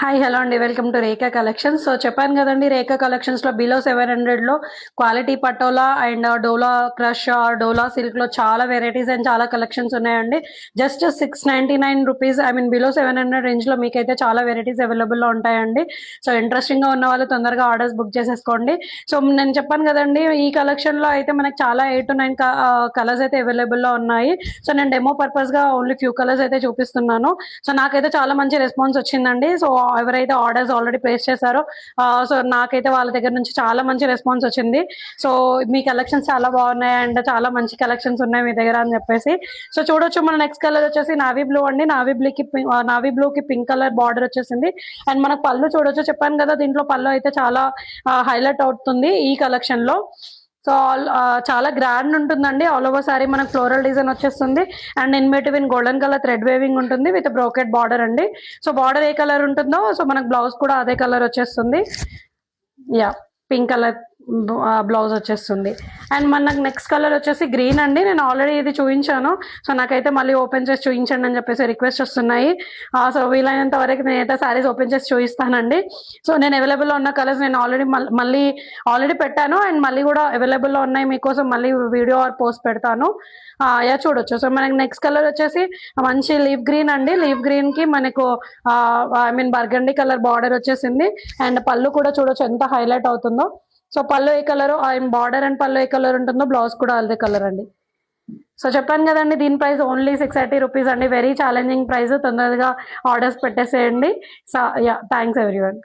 Hi hello అండి, welcome to Rekha collections. So చెప్పాను కదండి, రేఖా కలెక్షన్స్లో బిలో 700లో quality patola and dola crush dola సిల్క్లో చాలా వెరైటీస్ అండ్ చాలా కలెక్షన్స్ ఉన్నాయండి. Just 699 rupees, I mean below 700 రేంజ్లో మీకైతే చాలా వెరైటీస్ అవైలబుల్లో ఉంటాయండి. సో ఇంట్రెస్టింగ్గా ఉన్న వాళ్ళు తొందరగా ఆర్డర్స్ బుక్ చేసేసుకోండి. సో నేను చెప్పాను కదండి, ఈ కలెక్షన్లో అయితే మనకు చాలా 8 to 9 కలర్స్ అయితే అవైలబుల్లో ఉన్నాయి. సో నేను డెమో పర్పస్గా ఓన్లీ ఫ్యూ కలర్స్ అయితే చూపిస్తున్నాను. సో నాకైతే చాలా మంచి రెస్పాన్స్ వచ్చిందండి. సో ఎవరైతే ఆర్డర్స్ ఆల్రెడీ ప్లేస్ చేశారో సో నాకైతే వాళ్ళ దగ్గర నుంచి చాలా మంచి రెస్పాన్స్ వచ్చింది. సో మీ కలెక్షన్స్ చాలా బాగున్నాయి అండ్ చాలా మంచి కలెక్షన్స్ ఉన్నాయి మీ దగ్గర అని చెప్పేసి. సో చూడొచ్చు, మన నెక్స్ట్ కలర్ వచ్చేసి నావీ బ్లూ అండి. నావీ బ్లూకి పింక్ కలర్ బార్డర్ వచ్చేసింది. అండ్ మనకు పళ్ళు చూడొచ్చు, చెప్పాను కదా దీంట్లో పళ్ళు అయితే చాలా హైలైట్ అవుతుంది ఈ కలెక్షన్ లో. సో చాలా గ్రాండ్ ఉంటుందండి. ఆల్ ఓవర్ సారీ మనకు ఫ్లోరల్ డిజైన్ వచ్చేస్తుంది and in between golden colour thread weaving ఉంటుంది విత్ బ్రోకెట్ బార్డర్ అండి. సో బార్డర్ ఏ కలర్ ఉంటుందో సో మనకు బ్లౌజ్ కూడా అదే కలర్ వచ్చేస్తుంది. యా, పింక్ కలర్ బ్లౌజ్ వచ్చేస్తుంది. అండ్ మనకు నెక్స్ట్ కలర్ వచ్చేసి గ్రీన్ అండి. నేను ఆల్రెడీ ఇది చూపించాను. సో నాకైతే మళ్ళీ ఓపెన్ చేసి చూపించండి అని చెప్పేసి రిక్వెస్ట్ వస్తున్నాయి. సో వీలైనంత వరకు నేనైతే శారీస్ ఓపెన్ చేసి చూపిస్తానండి. సో నేను అవైలబుల్లో ఉన్న కలర్స్ నేను ఆల్రెడీ పెట్టాను అండ్ మళ్ళీ కూడా అవైలబుల్లో ఉన్నాయి మీకోసం మళ్ళీ వీడియో ఆర్ పోస్ట్ పెడతాను. యా చూడొచ్చు. సో మనకి నెక్స్ట్ కలర్ వచ్చేసి మంచి లీఫ్ గ్రీన్ అండి. లీఫ్ గ్రీన్ కి మనకు I mean burgundy colour border వచ్చేసింది అండ్ పళ్ళు కూడా చూడొచ్చు ఎంత హైలైట్ అవుతుందో. సో పళ్ళు ఏ కలర్, బార్డర్ అండ్ పళ్ళు ఏ కలర్ ఉంటుందో బ్లౌజ్ కూడా అదే కలర్ అండి. సో చెప్పాను కదండి, దీని ప్రైస్ ఓన్లీ 680 రూపీస్ అండి. Very challenging price. తొందరగా ఆర్డర్స్ పెట్టేసేయండి. So yeah, thanks everyone.